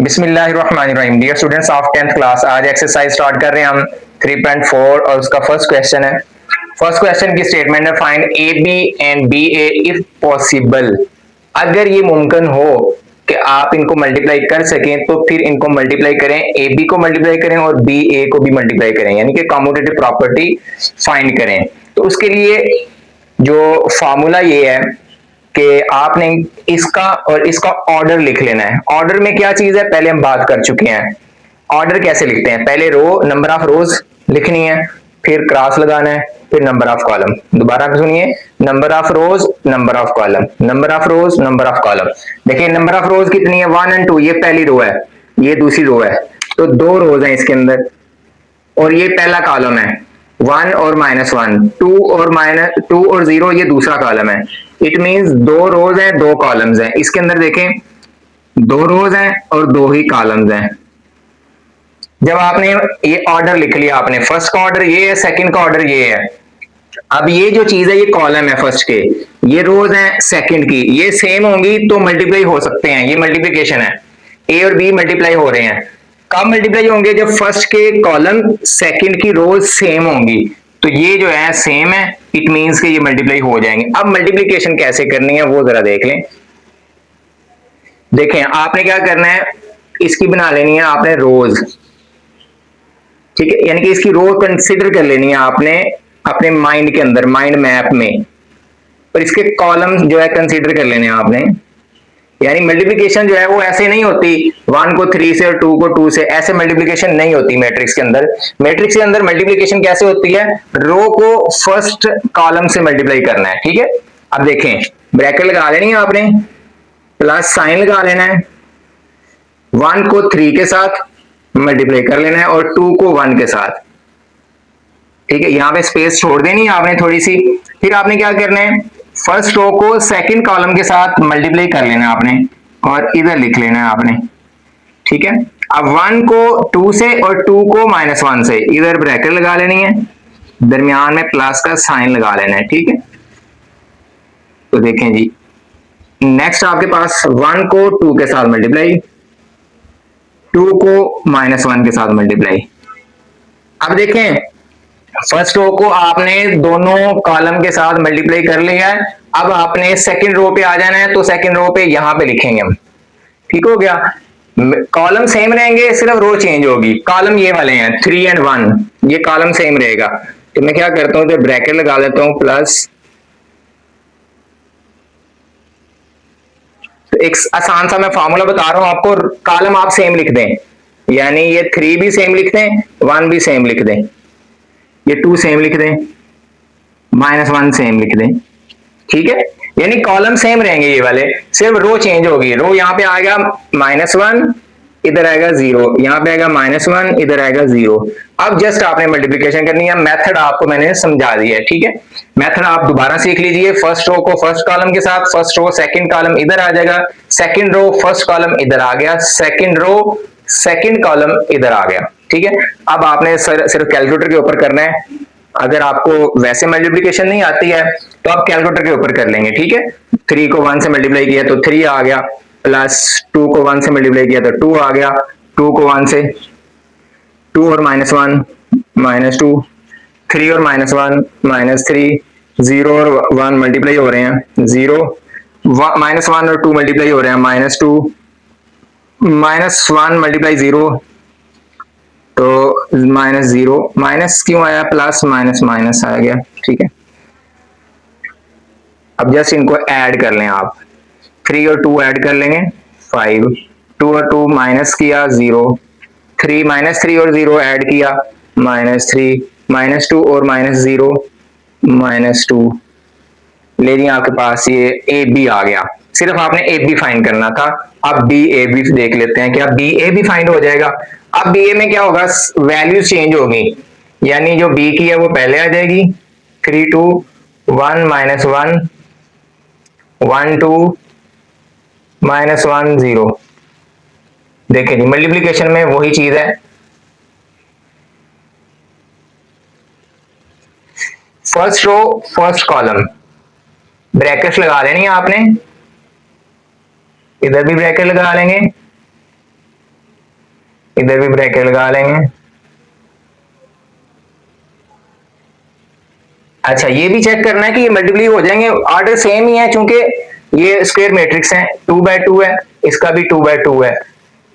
बिस्मिल्लाहिर्रहमानिर्रहीम। Dear students of 10th class, आज exercise start कर रहे हैं हम 3.4 और उसका फर्स्ट क्वेश्चन है। फर्स्ट क्वेश्चन की स्टेटमेंट है find A B and B A if possible. अगर ये मुमकिन हो कि आप इनको मल्टीप्लाई कर सकें तो फिर इनको मल्टीप्लाई करें, ए बी को मल्टीप्लाई करें और बी ए को भी मल्टीप्लाई करें, यानी कि कम्यूटेटिव प्रॉपर्टी फाइंड करें। तो उसके लिए जो फॉर्मूला ये है कि आपने इसका और इसका ऑर्डर लिख लेना है। ऑर्डर में क्या चीज है पहले हम बात कर चुके हैं। ऑर्डर कैसे लिखते हैं, पहले रो नंबर ऑफ रोज लिखनी है, फिर क्रॉस लगाना है, फिर नंबर ऑफ कॉलम। दोबारा सुनिए, number of rose number of column, number of rose number of column. देखिए नंबर ऑफ रोज कितनी है, 1 और 2, ये पहली रो है, ये दूसरी रो है, तो दो रोज हैं इसके अंदर, और ये पहला कॉलम है 1 और -1, 2 और 0 ये दूसरा कॉलम है। इट मींस दो रोज हैं दो कॉलम्स हैं इसके अंदर। देखें दो रोज हैं और दो ही कॉलम्स हैं। जब आपने ये ऑर्डर लिख लिया, आपने फर्स्ट का ऑर्डर ये है, सेकंड का ऑर्डर ये है। अब ये जो चीज है ये कॉलम है फर्स्ट के, ये रोज हैं सेकंड की, ये सेम होंगी तो मल्टीप्लाई हो सकते हैं, ये मल्टीप्लीकेशन है। ए और बी मल्टीप्लाई हो रहे हैं, कब मल्टीप्लाई होंगे, जब फर्स्ट के कॉलम सेकंड की रोज सेम होंगी। तो ये जो है सेम है, इट मींस कि ये मल्टीप्लाई हो जाएंगे। अब मल्टीप्लिकेशन कैसे करनी है वो जरा देख लें। देखें आपने क्या करना है, इसकी बना लेनी है आपने रोज, ठीक है, यानी कि इसकी रो कंसिडर कर लेनी है आपने अपने माइंड के अंदर, माइंड मैप में, और इसके कॉलम जो है कंसिडर कर लेने हैं आपने। यानी मल्टीप्लिकेशन जो है वो ऐसे नहीं होती 1 को 3 से और 2 को 2 से, ऐसे मल्टीप्लिकेशन नहीं होती मैट्रिक्स के अंदर। मैट्रिक्स के अंदर मल्टीप्लिकेशन कैसे होती है, रो को फर्स्ट कॉलम से मल्टीप्लाई करना है, ठीक है। अब देखें ब्रैकेट लगा लेनी है आपने, प्लस साइन लगा लेना है, 1 को 3 के साथ मल्टीप्लाई कर लेना है और 2 को 1 के साथ, ठीक है। यहां पे स्पेस छोड़ देनी है आपने थोड़ी सी। फिर आपने क्या करना है, फर्स्ट रो को सेकंड कॉलम के साथ मल्टीप्लाई कर लेना है आपने और इधर लिख लेना है आपने, ठीक है। अब 1 को 2 से और 2 को -1 से, इधर ब्रैकेट लगा लेनी है, दरमियान में प्लस का साइन लगा लेना है, ठीक है। तो देखें जी, नेक्स्ट आपके पास 1 को 2 के साथ मल्टीप्लाई, 2 को -1 के साथ मल्टीप्लाई। अब देखें फर्स्ट रो को आपने दोनों कॉलम के साथ मल्टीप्लाई कर लिया है। अब आपने सेकंड रो पे आ जाना है, तो सेकंड रो पे यहां पे लिखेंगे हम, ठीक हो गया। कॉलम सेम रहेंगे, सिर्फ रो चेंज होगी। कॉलम ये वाले हैं 3 और 1, ये कॉलम सेम रहेगा। तो मैं क्या करता हूं, तो ब्रैकेट लगा लेता हूं प्लस, तो एक आसान सा मैं फॉर्मूला बता रहा हूं आपको, कॉलम आप सेम लिख दें, यानी ये 3 भी सेम लिख दें, 1 भी सेम लिख दें, ये 2 सेम लिख दें, -1 सेम लिख दें, ठीक है। यानी कॉलम सेम रहेंगे ये वाले, सिर्फ रो चेंज होगी। रो यहाँ पे आएगा -1, इधर आएगा 0, यहाँ पे आएगा -1, इधर आएगा 0। अब जस्ट आपने मल्टीप्लिकेशन करनी है, मेथड आपको मैंने समझा दिया है, ठीक है। मेथड आप दोबारा सीख लीजिए। फर्स्ट रो को फर्स्ट कॉलम के साथ, फर्स्ट रो सेकंड कॉलम इधर आ जाएगा, सेकंड रो फर्स्ट कॉलम इधर आ गया, सेकंड रो सेकंड कॉलम इधर आ गया, ठीक है। अब आपने सिर्फ कैलकुलेटर के ऊपर करना है। अगर आपको वैसे मल्टीप्लिकेशन नहीं आती है तो आप कैलकुलेटर के ऊपर कर लेंगे, ठीक है। 3 को 1 से मल्टीप्लाई किया तो 3 आ गया, प्लस 2 को 1 से मल्टीप्लाई किया तो 2 आ गया, 2 को 1 से 2 और -1 -2, 3 और -1 -3, 0 और 1 मल्टीप्लाई हो रहे हैं 0, -1 और 2 मल्टीप्लाई हो रहे हैं -2, -1 मल्टीप्लाई 0 तो -0, माइनस क्यों आया, प्लस माइनस माइनस आ गया, ठीक है। अब जस्ट इनको ऐड कर लें आप, 3 और 2 ऐड कर लेंगे 5, 2 और 2 माइनस किया 0, 3 -3 और 0 ऐड किया -3, -2 और -0 -2। ले लिया आपके पास ये ए बी आ गया। सिर्फ आपने ए बी फाइंड करना था। अब बी ए बी देख लेते हैं, क्या बी ए भी फाइंड हो जाएगा। अब बी ए में क्या होगा, वैल्यू चेंज होगी, यानी जो बी की है वो पहले आ जाएगी, 3 2 1 -1 1 2 -1 0। देखिए जी मल्टीप्लिकेशन में वही चीज है, first row first column, bracket लगा लेनी है आपने, इधर भी ब्रैकेट लगा लेंगे, इधर भी ब्रैकेट लगा लेंगे। अच्छा, ये भी चेक करना है कि ये मल्टीप्लाई हो जाएंगे, ऑर्डर सेम ही है, चूंकि ये स्क्वायर मैट्रिक्स है, 2 बाय 2 है, इसका भी 2 बाय 2 है,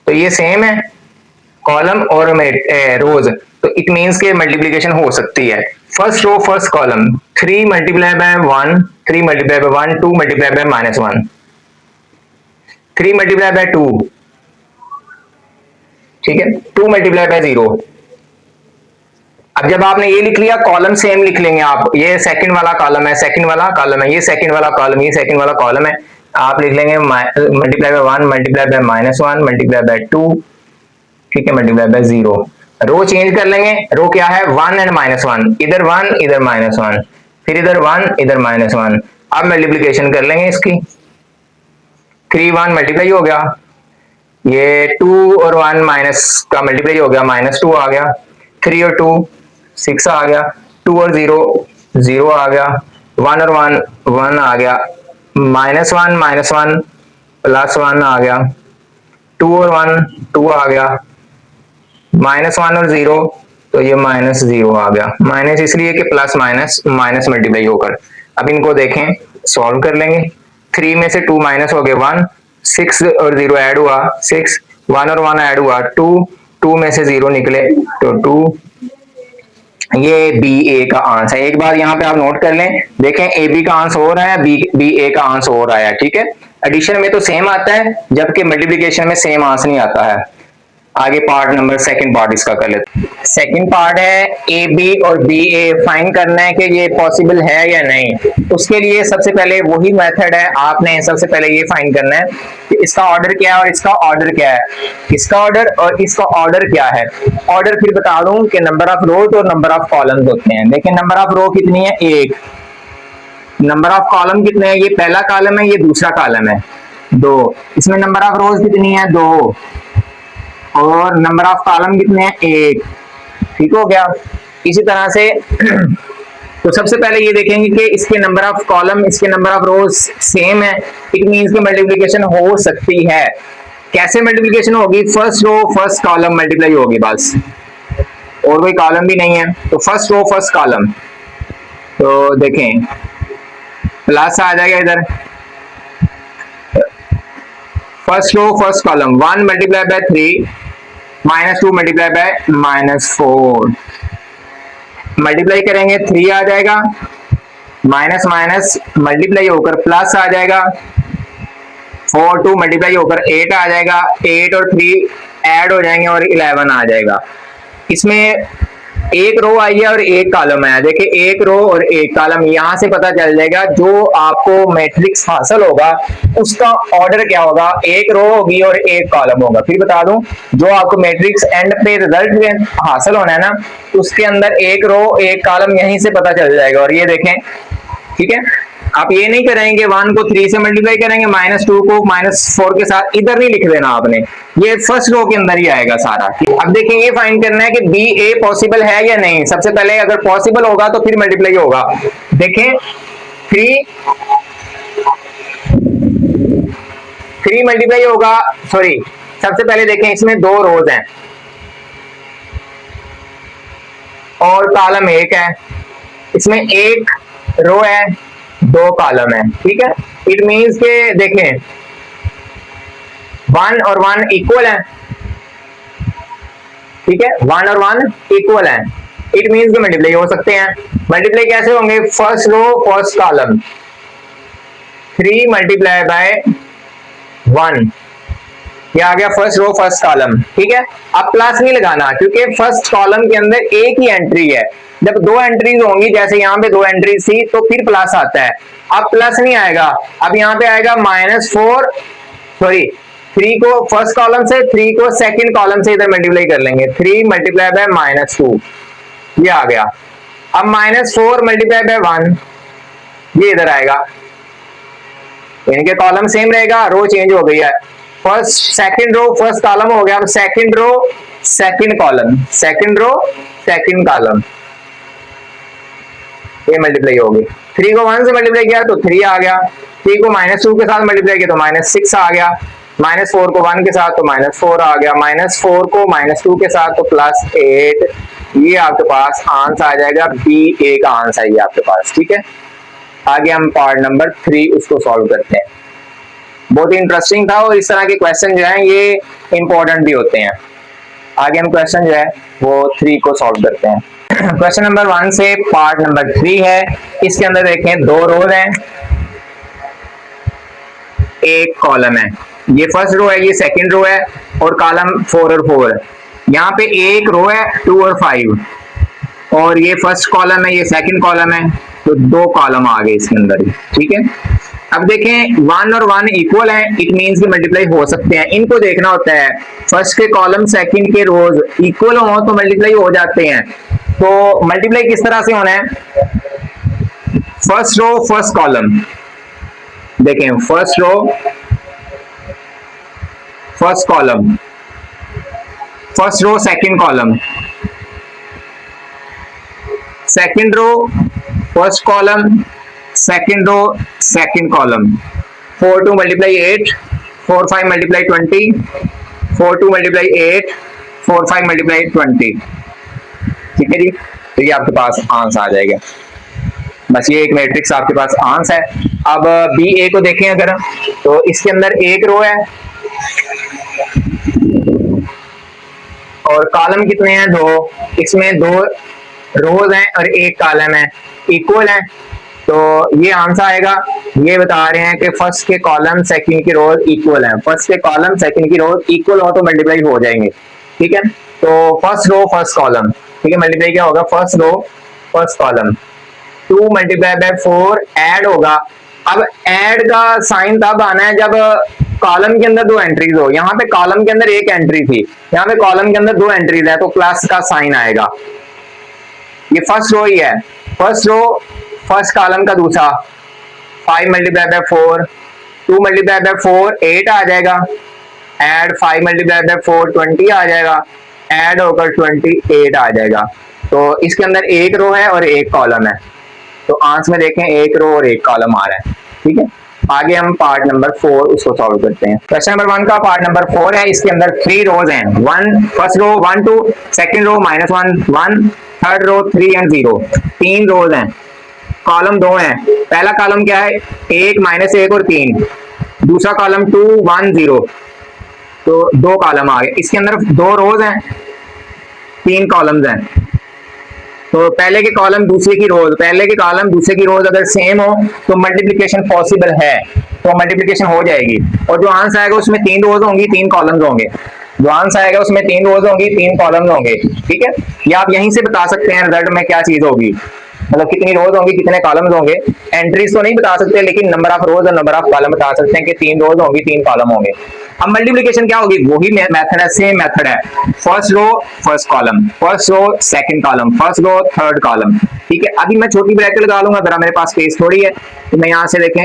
तो ये सेम है कॉलम और रोज, तो इट मीन्स के मल्टीप्लीकेशन हो सकती है। First row first column 3 multiply by 1, 3 multiply by 1, 2 multiply by -1, 3 multiply by 2, ठीक है, 2 मल्टीप्लाई बाय 0। अब जब आपने ये लिख लिया, कॉलम सेम लिख लेंगे आप, ये सेकंड वाला कॉलम है, सेकंड वाला कॉलम है, ये सेकंड वाला कॉलम, ये सेकंड वाला कॉलम है, आप लिख लेंगे multiply by 1 multiply by -1 multiply by 2, ठीक है, मल्टीप्लाई बाय 0। रो चेंज कर लेंगे, रो क्या है 1 एंड -1, इधर 1 इधर -1, फिर इधर 1 इधर -1। अब मल्टीप्लिकेशन कर लेंगे इसकी, 3 1 मल्टीप्लाई हो गया, ये 2 और 1 माइनस का मल्टीप्लाई हो गया, -2 आ गया, 3 और 2 6 आ गया, 2 और 0 0 आ गया, 1 और 1 1 आ गया, -1 -1 +1 आ गया, 2 और 1 2 आ गया, -1 और 0, तो ये -0 आ गया, माइनस इसलिए कि प्लस माइनस माइनस मल्टीप्लाई होकर। अब इनको देखें, सॉल्व कर लेंगे, 3 में से 2 माइनस हो गए 1, 6 और 0 ऐड हुआ 6, 1 और 1 ऐड हुआ 2, 2 में से 0 निकले तो 2। ये बी ए का आंसर है। एक बार यहाँ पे आप नोट कर लें, देखें ए बी का आंसर हो रहा है, बी ए का आंसर हो रहा है, ठीक है। एडिशन में तो सेम आता है, जबकि मल्टीप्लिकेशन में सेम आंसर नहीं आता है। आगे पार्ट नंबर सेकंड पार्ट इसका कर लेते हैं। सेकंड पार्ट है ए बी और बी ए फाइंड करना है कि ये पॉसिबल है या नहीं। उसके लिए सबसे पहले वही मेथड है, आपने सबसे पहले ये फाइंड करना है कि इसका ऑर्डर क्या है और इसका ऑर्डर क्या है, इसका ऑर्डर और इसका ऑर्डर क्या है। ऑर्डर फिर बता दूं कि नंबर ऑफ रोज और नंबर ऑफ कॉलम्स होते हैं। देखिए नंबर ऑफ रो कितनी है, 1, नंबर ऑफ कॉलम कितने हैं, ये पहला कॉलम है, ये दूसरा कॉलम है, 2, इसमें नंबर ऑफ रोज कितनी है, 2, और नंबर ऑफ कॉलम कितने हैं, 1, ठीक हो गया। इसी तरह से तो सबसे पहले ये देखेंगे कि इसके नंबर ऑफ कॉलम इसके नंबर ऑफ रोज सेम है, इट मींस कि मल्टीप्लिकेशन हो सकती है। कैसे मल्टीप्लिकेशन होगी, first row first column multiply होगी बस, और कोई कॉलम भी नहीं है, तो फर्स्ट रो फर्स्ट कॉलम, तो देखें प्लस आ जाएगा इधर, first row first column 1 multiply by 3 -2 multiply by -4, multiply करेंगे 3 आ जाएगा, माइनस माइनस मल्टीप्लाई होकर प्लस आ जाएगा, 4 2 मल्टीप्लाई होकर 8 आ जाएगा, 8 और 3 ऐड हो जाएंगे और 11 आ जाएगा। इसमें एक रो आई है और एक कॉलम है, देखिए एक रो और एक कॉलम, यहां से पता चल जाएगा जो आपको मैट्रिक्स हासिल होगा उसका ऑर्डर क्या होगा, एक रो होगी और एक कॉलम होगा। फिर बता दूं, जो आपको मैट्रिक्स एंड पे रिजल्ट हासिल होना है ना, उसके अंदर एक रो एक कॉलम यहीं से पता चल जाएगा। और ये देखें, ठीक है, आप ये नहीं करेंगे 1 को 3 से मल्टीप्लाई करेंगे, -2 को -4 के साथ इधर नहीं लिख देना आपने, ये फर्स्ट रो के अंदर ही आएगा सारा। अब देखें, ये फाइंड करना है कि बी ए पॉसिबल है या नहीं। सबसे पहले अगर पॉसिबल होगा तो फिर मल्टीप्लाई होगा। देखें 3 मल्टीप्लाई होगा, सॉरी सबसे पहले देखें इसमें 2 रोज हैं और कॉलम 1 है, इसमें 1 रो है 2 कॉलम है, ठीक है। इट मींस के देखें 1 और 1 इक्वल है, ठीक है, 1 और 1 इक्वल है, इट मींस के मल्टीप्लाई हो सकते हैं। मल्टीप्लाई कैसे होंगे, first row first column 3 multiply by 1, ये आ गया फर्स्ट रो फर्स्ट कॉलम, ठीक है। अब प्लस नहीं लगाना क्योंकि फर्स्ट कॉलम के अंदर एक ही एंट्री है, जब 2 एंट्रीज होंगी, जैसे यहाँ पे 2 एंट्रीज थी तो फिर प्लस आता है, अब प्लस नहीं आएगा, अब यहाँ पे आएगा -4, सॉरी 3 को फर्स्ट कॉलम से 3 को सेकंड कॉलम से इधर मल्टीप्लाई कर लेंगे, 3 मल्टीप्लाई बाय -2, ये आ गया। अब -4 मल्टीप्लाई बाय 1, ये इधर आएगा, इनके कॉलम सेम रहेगा, रो चेंज हो गई है, first second row first column हो गया, अब second row second column, second row second column, ये मल्टीप्लाई होगी। 3 को 1 से मल्टीप्लाई किया तो 3 आ गया, 3 को -2 के साथ मल्टीप्लाई किया तो -6 आ गया, -4 को 1 के साथ तो -4 आ गया, -4 को -2 के साथ तो +8। ये आपके पास आंसर आ जाएगा, बी ए का आंसर ये आपके पास। ठीक है, आगे हम पार्ट नंबर 3 उसको सॉल्व करते हैं। बहुत ही इंटरेस्टिंग था और इस तरह के क्वेश्चन जो है ये इंपॉर्टेंट भी होते हैं। आगे हम क्वेश्चन जो है वो 3 को सॉल्व करते हैं। क्वेश्चन नंबर 1 से पार्ट नंबर 3 है। इसके अंदर देखें 2 रोज हैं, एक कॉलम है। ये फर्स्ट रो है, ये सेकंड रो है और कॉलम 4 और 4 है। यहाँ पे एक रो है 2 और 5 और ये फर्स्ट कॉलम है, ये सेकंड कॉलम है, तो 2 कॉलम आ गए इसके अंदर। ठीक है, अब देखें 1 और 1 इक्वल है, इट मींस कि मल्टीप्लाई हो सकते हैं। इनको देखना होता है, फर्स्ट के कॉलम सेकंड के रोज इक्वल हो तो मल्टीप्लाई हो जाते हैं। तो मल्टीप्लाई किस तरह से होना है, फर्स्ट रो फर्स्ट कॉलम, देखें first row first column, first row second column, second row first column, second row second column. 4 2 multiply 8, 4 5 multiply 20, 4 2 multiply 8, 4 5 multiply 20। ठीक है जी, तो ये आपके पास आंसर आ जाएगा। बस ये एक मैट्रिक्स आपके पास आंसर है। अब बी ए को देखें अगर, तो इसके अंदर एक रो है और कॉलम कितने हैं, 2। इसमें 2 रोज हैं और एक कॉलम है, इक्वल है, तो ये आंसर आएगा। ये बता रहे हैं कि फर्स्ट के कॉलम सेकंड की रोज इक्वल हैं, फर्स्ट के कॉलम सेकंड की रोज इक्वल हो तो मल्टीप्लाई हो जाएंगे। ठीक है, तो फर्स्ट रो फर्स्ट कॉलम, ठीक है, मल्टीप्लाई क्या होगा, first row first column, 2 multiply by 4 add होगा। अब ऐड का साइन तब आना है जब कॉलम के अंदर 2 एंट्रीज हो। यहाँ पे कॉलम के अंदर एक एंट्री थी, यहाँ पे कॉलम के अंदर 2 एंट्रीज है, तो प्लस का साइन आएगा। ये फर्स्ट रो ही है, फर्स्ट रो फर्स्ट कॉलम का दूसरा, 5 मल्टीप्लाई बाय 4, 2 मल्टीप्लाई बाय 4 8 आ जाएगा, ऐड 5 मल्टीप्लाई बाय 4 20 आ जाएगा, ऐड होकर 28 आ जाएगा। तो इसके अंदर एक रो है और एक कॉलम है, तो आंसर में देखें एक रो और एक कॉलम आ रहा है। ठीक है, आगे हम पार्ट नंबर 4 उसको सॉल्व करते हैं। क्वेश्चन नंबर 1 का पार्ट नंबर 4 है। इसके अंदर 3 रोज हैं, 1 first row 1 2, second row -1 1, third row 3 and 0। 3 rows हैं, कॉलम 2 है। पहला कॉलम क्या है, 1 -1 और 3, दूसरा कॉलम 2 1 0, तो 2 कॉलम आ गए। इसके अंदर 2 रोज हैं, 3 कॉलम्स हैं, तो पहले के कॉलम दूसरे की रोज, पहले के कॉलम दूसरे की रोज अगर सेम हो तो मल्टीप्लिकेशन पॉसिबल है, तो मल्टीप्लिकेशन हो जाएगी। और जो आंसर आएगा उसमें 3 रोज होंगी 3 कॉलम्स होंगे, जो आंसर आएगा उसमें 3 रोज होंगी 3 कॉलम्स होंगे। ठीक है, या आप यहीं से बता सकते हैं रिजल्ट में क्या चीज होगी, मतलब कितनी रोज होंगी कितने कॉलम्स होंगे। एंट्रीज तो नहीं बता सकते, लेकिन नंबर ऑफ रोज और नंबर ऑफ कॉलम बता सकते हैं कि 3 रोज होंगी 3 कॉलम होंगे। अब मल्टीप्लिकेशन क्या होगी, वही मेथड है, सेम मेथड है, first row first column, first row second column, first row third column. ठीक है, अभी मैं छोटी ब्रैकेट लगा लूंगा, जरा मेरे पास स्पेस थोड़ी है, तो मैं यहां से देखें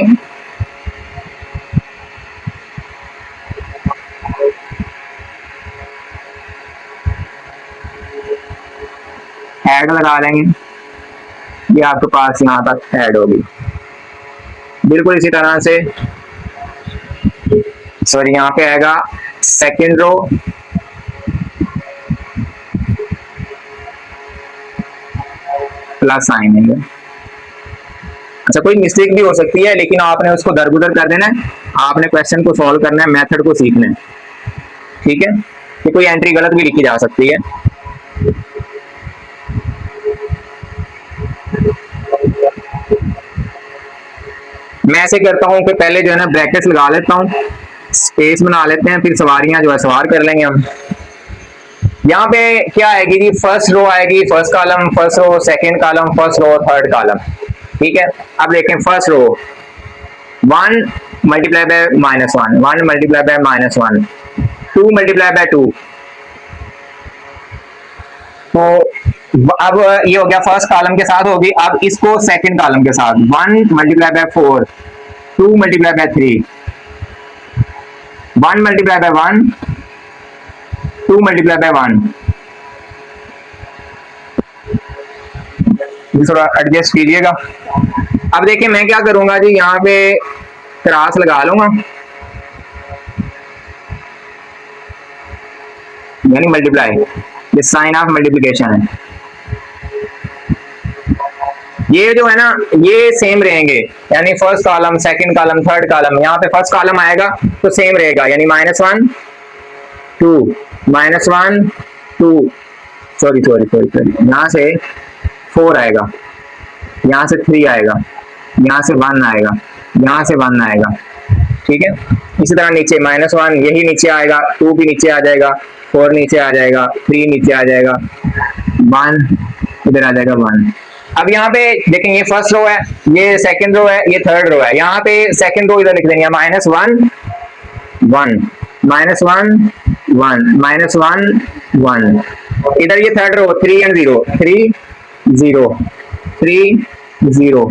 ऐड लगा लेंगे, ये आपके पास यहां तक ऐड होगी। बिल्कुल इसी तरह से सॉरी यहाँ पे आएगा सेकंड रो प्लस साइन है। अच्छा, कोई मिस्टेक भी हो सकती है, लेकिन आपने उसको दरगुदर कर देना है, आपने क्वेश्चन को सॉल्व करना है, मेथड को सीखना है। ठीक है, कि कोई एंट्री गलत भी लिखी जा सकती है। मैं ऐसे करता हूं कि पहले जो है ना ब्रैकेट्स लगा लेता हूं, स्पेस बना लेते हैं, फिर सवारियां जो है सवार कर लेंगे हम। यहाँ पे क्या आएगी जी, फर्स्ट रो आएगी first column, first row second column, first row third column. ठीक है, अब देखें first row 1 multiply by -1, 1 multiply by -1, 2 multiply by 2, तो अब ये हो गया फर्स्ट कॉलम के साथ होगी। अब इसको सेकंड कॉलम के साथ 1 multiply by 4, 2 multiply by 3, 1 multiply by 1, 2 multiply by 1। थोड़ा एडजस्ट कीजिएगा। अब देखिए मैं क्या करूंगा जी, यहाँ पे क्रॉस लगा लूंगा, यानी मल्टीप्लाई, ये साइन ऑफ मल्टीप्लिकेशन है। ये जो है ना ये सेम रहेंगे, यानी first column, second column, third column, यहाँ पे फर्स्ट कॉलम आएगा तो सेम रहेगा, यानी -1 2 -1 2, सॉरी यहाँ से 4 आएगा, यहाँ से 3 आएगा, यहाँ से 1 आएगा, यहाँ से 1 आएगा, ठीक है। इसी तरह नीचे -1 यही नीचे आएगा, 2 भी नीचे आ जाएगा, 4 नीचे आ जाएगा, 3 नीचे आ जाएगा, 1 इधर आ जाएगा 1। अब यहाँ पे देखें ये फर्स्ट रो है, ये सेकंड रो है, ये थर्ड रो है। यहाँ पे सेकंड रो इधर लिख देंगे -1 1 -1 1 -1 1, इधर ये थर्ड रो 3 and 0 3 0 3 0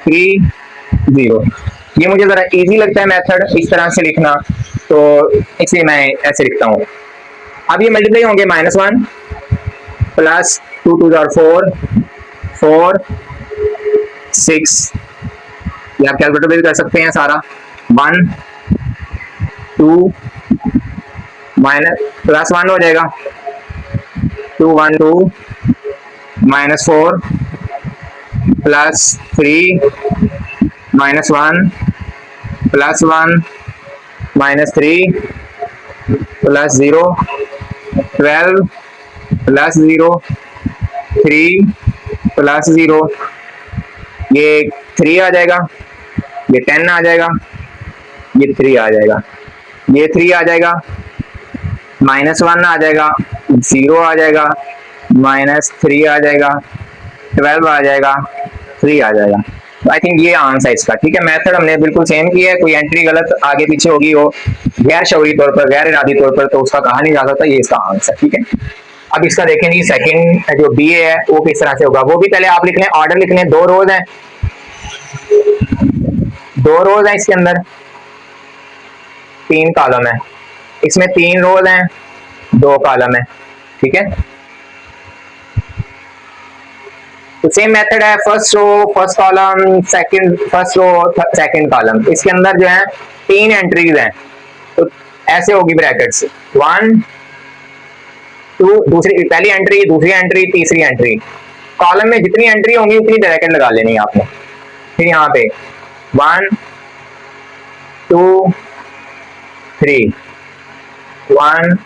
3 0। ये मुझे जरा इजी लगता है मेथड इस तरह से लिखना, तो इसलिए मैं ऐसे लिखता हूँ। अब ये मल्टीप्लाई होंगे -1 प्लस 2 2 4 4 6, ये आप कैलकुलेटर पे भी कर सकते हैं सारा, 1 2 माइनस प्लस 1 हो जाएगा, 2 1 2 -4 plus 3 -1 plus 1 -3 plus 0 12 plus 0 3 plus 0, ये 3 आ जाएगा, ये 10 आ जाएगा, ये 3 आ जाएगा, ये 3 आ जाएगा, -1 आ जाएगा, 0 आ जाएगा, -3 आ जाएगा, 12 आ जाएगा, 3 आ जाएगा। आई थिंक ये आंसर है इसका, ठीक है। मेथड हमने बिल्कुल सेम किया है, कोई एंट्री गलत आगे पीछे होगी हो गैर शऊरी तौर पर, गैर इरादी तौर पर, तो उसका कहा नहीं जा सकता, ये इसका आंसर, ठीक है। अब इसका देखें जी सेकंड जो BA है वो किस तरह से होगा, वो भी पहले आप लिख लें, ऑर्डर लिख लें। 2 रोज हैं, 2 रोज हैं इसके अंदर, 3 कॉलम है, इसमें 3 रोज हैं, 2 कॉलम है, ठीक है। तो सेम मेथड है, first row first column, second first row second column, इसके अंदर जो है 3 एंट्रीज हैं, तो ऐसे होगी ब्रैकेट्स 1 2, दूसरी पहली एंट्री, दूसरी एंट्री, तीसरी एंट्री, कॉलम में जितनी एंट्री होंगी उतनी ब्रैकेट लगा लेनी है आपने। फिर यहाँ पे 1 2 3 1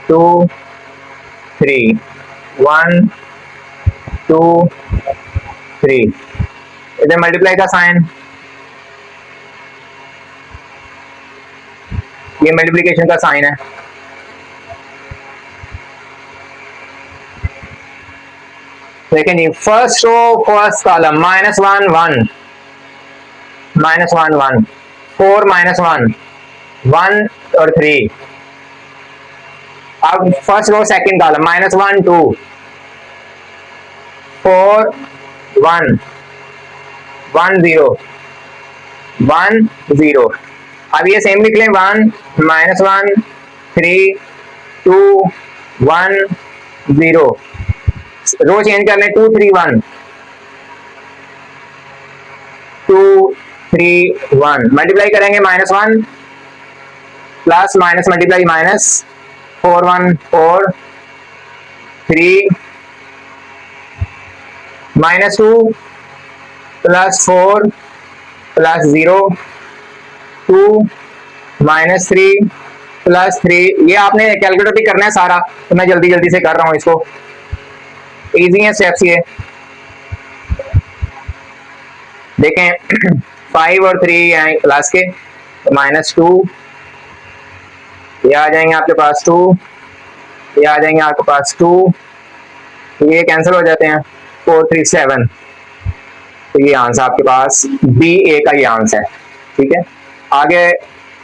2 3 1 2 3, इधर मल्टीप्लाई का साइन, ये मल्टीप्लिकेशन का साइन है। देखें जी फर्स्ट रो फर्स्ट कॉलम -1 1 -1 1 4 -1 1 और 3। अब फर्स्ट रो सेकंड कॉलम -1 2 4 1 1 0 1 0। अब ये सेम लिख लें 1 -1 3 2 1 0, रो चेंज कर लें 2 3 1 2 3 1, मल्टीप्लाई करेंगे -1 plus minus multiply -4 1 4 3 -2 plus 4 plus 0 2 -3 plus 3। ये आपने कैलकुलेटर भी करना है सारा, तो मैं जल्दी जल्दी से कर रहा हूँ इसको, इजी है स्टेप्स ये। देखें 5 और 3 हैं प्लस के, तो -2, ये आ जाएंगे आपके पास 2, ये आ जाएंगे आपके पास 2, ये कैंसिल हो जाते हैं 4 3 7। तो ये आंसर आपके पास BA का ये आंसर है, ठीक है। आगे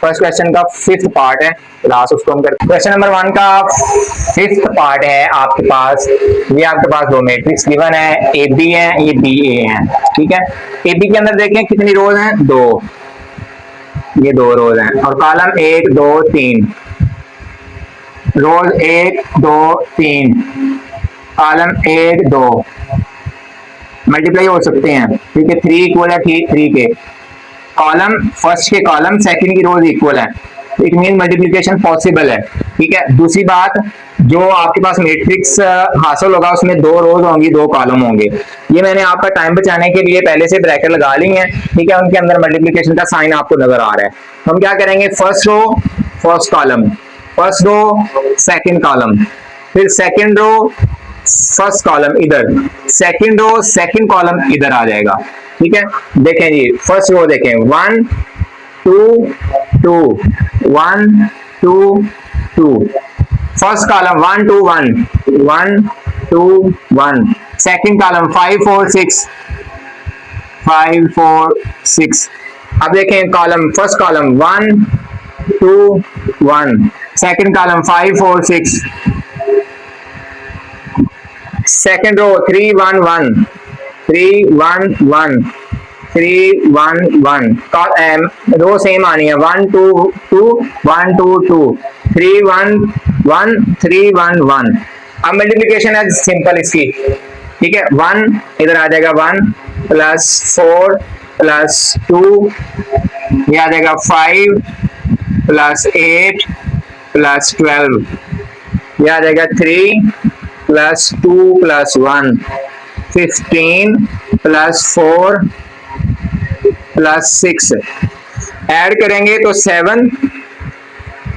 फर्स्ट क्वेश्चन का 5th पार्ट है, लास्ट उसको हम करते हैं। क्वेश्चन नंबर 1 का 5th पार्ट है आपके पास, ये आपके पास 2 मैट्रिक्स गिवन है, AB है, ये BA है, ठीक है। AB के अंदर देखें कितनी रोज हैं, 2, ये 2 रोज हैं, और कॉलम 1 2 3, रोज 1 2 3, कॉलम 1 2, मल्टीप्लाई हो सकते हैं, ठीक है। 3 इक्वल है 3 के, कॉलम फर्स्ट के कॉलम सेकंड की रोज इक्वल है, इट मीन मल्टीप्लिकेशन पॉसिबल है। ठीक है। दूसरी बात, जो आपके पास मैट्रिक्स हासिल होगा उसमें 2 रोज होंगी, 2 कॉलम होंगे। ये मैंने आपका टाइम बचाने के लिए पहले से ब्रैकेट लगा ली है, ठीक है। उनके अंदर मल्टीप्लिकेशन का साइन आपको नजर आ रहा है। हम क्या करेंगे, first row first column, first row second column, फिर सेकंड रो फर्स्ट कॉलम इधर, सेकंड रो सेकंड कॉलम इधर आ जाएगा, ठीक है। देखें जी, फर्स्ट रो देखें, 1 2 2 1 2 2, फर्स्ट कॉलम 1 2 1 1 2 1, सेकंड कॉलम 5 4 6 5 4 6। अब देखें column, first column 1 2 1, second column 5 4 6, second row 3 1 1 3 1 1 3 1 1, row same आनी है, 1 2 2 1 2 2 3 1 1 3 1 1। अब मल्टीप्लिकेशन है सिंपल इसकी, ठीक है। 1 इधर आ जाएगा, 1 प्लस 4 प्लस 2, ये आ जाएगा 5 प्लस 8 प्लस 12, ये आ जाएगा 3 plus 2 plus 1 15 plus 4 plus 6, add करेंगे तो 7,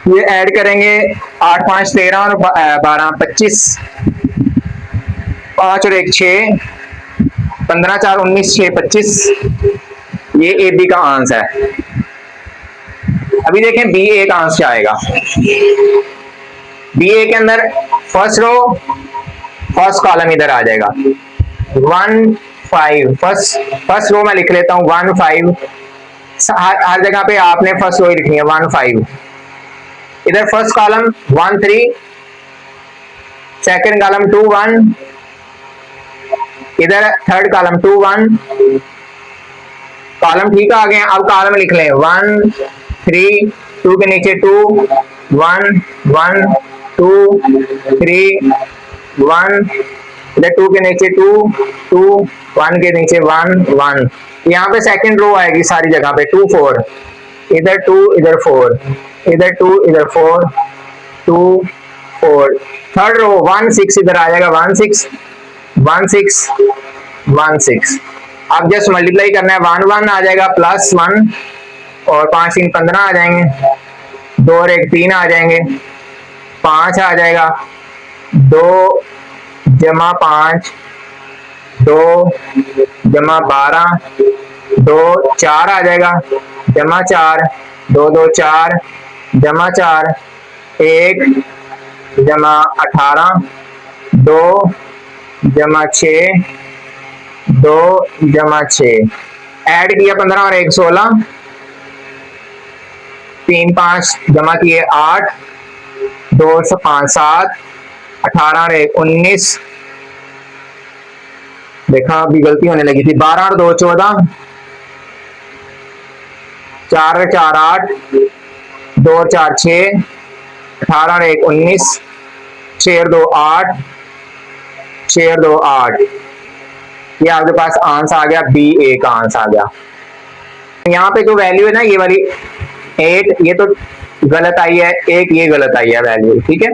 ये ऐड करेंगे 8 5 13 और 12 25, 5 और 1 6, 15 4 19 6 25, ये ए बी का आंसर है। अभी देखें बी ए का आंसर क्या आएगा। बी ए के अंदर फर्स्ट रो फर्स्ट कॉलम इधर आ जाएगा, 1 5, फर्स्ट रो मैं लिख लेता हूं 1 5, हर जगह पे आपने फर्स्ट रो ही लिखनी है 1 5। इधर फर्स्ट कॉलम 1 3, सेकंड कॉलम 2 1, इधर थर्ड कॉलम 2 1, कॉलम ठीक आ गए। अब कॉलम लिख लें 1 3, 2 के नीचे 2 1 1 2 3 1, इधर 2 के नीचे 2 2 1 के नीचे 1 1। यहाँ पे सेकंड रो आएगी सारी जगह पे 2 4, इधर 2 इधर 4, इधर 2 इधर 4 2 4। थर्ड रो 1 6 इधर आ जाएगा, 1 6 1 6 1 6। अब जस्ट मल्टीप्लाई करना है, 1 1 आ जाएगा प्लस 1 और 5 3 15 आ जाएंगे, 2 और 1 3 आ जाएंगे, 5 आ जाएगा, 2 जमा 5 2 जमा 12 2 4 आ जाएगा, जमा 4 2 2 4 जमा 4 1 जमा 18 2 जमा 6 2 जमा 6, ऐड किया 15 और 1 16, 3 5 जमा किए 8 2 से 5 7, 18 और 1 19, देखा अभी गलती होने लगी थी, 12 और 2 14, 4 और 4 8, 2 और 4 6, 18 और 1 19, 6 और 2 8, 6 और 2 8। ये आपके पास आंसर आ गया, बी ए का आंसर आ गया। यहाँ पे जो वैल्यू है ना ये वाली 8, ये तो गलत आई है, एक ये गलत आई है वैल्यू, ठीक है।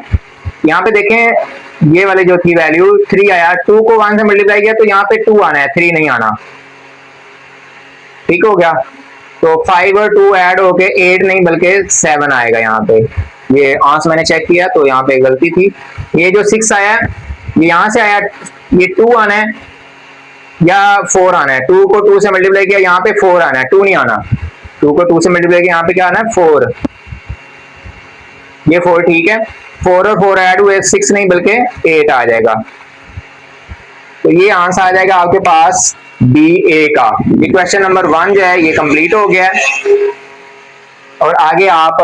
यहाँ पे देखें ये वाली जो थी वैल्यू 3 आया, 2 को 1 से मल्टीप्लाई किया तो यहाँ पे 2 आना है, 3 नहीं आना, ठीक हो गया। तो 5 और 2 ऐड होके 8 नहीं बल्कि 7 आएगा यहाँ पे। ये आंसर मैंने चेक किया तो यहाँ पे गलती थी। ये जो 6 आया ये यहाँ से आया, ये 2 आना है या 4 आना है, 2 को 2 से मल्टीप्लाई किया यहाँ पे 4 आना है, 2 नहीं आना, 2 को 2 से मल्टीप्लाई किया यहाँ पे क्या आना है 4, ये 4 ठीक है, 4 और 4 ऐड हुए 6 नहीं बल्कि 8 आ जाएगा। तो ये आंसर आ जाएगा आपके पास बी ए का। ये क्वेश्चन नंबर 1 जो है ये कंप्लीट हो गया है। और आगे आप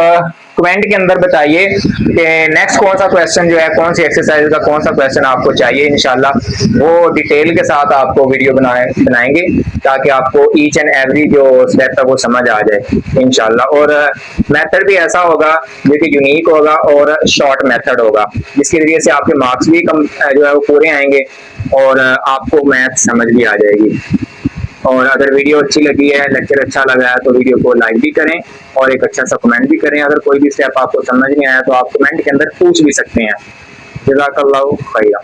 कमेंट के अंदर बताइए कि नेक्स्ट कौन सा क्वेश्चन जो है, कौन सी एक्सरसाइज का कौन सा क्वेश्चन आपको चाहिए। इंशाल्लाह वो डिटेल के साथ आपको वीडियो बनाएंगे ताकि आपको ईच एंड एवरी जो स्टेप है वो समझ आ जाए इंशाल्लाह। और मेथड भी ऐसा होगा जो कि यूनिक होगा और शॉर्ट मेथड होगा, जिसके जरिए से आपके मार्क्स भी कम जो है वो पूरे आएंगे और आपको मैथ समझ भी आ जाएगी। और अगर वीडियो अच्छी लगी है, लेक्चर अच्छा लगा है, तो वीडियो को लाइक भी करें और एक अच्छा सा कमेंट भी करें। अगर कोई भी स्टेप आपको समझ नहीं आया तो आप कमेंट के अंदर पूछ भी सकते हैं। जज़ाकल्लाहु खैरा।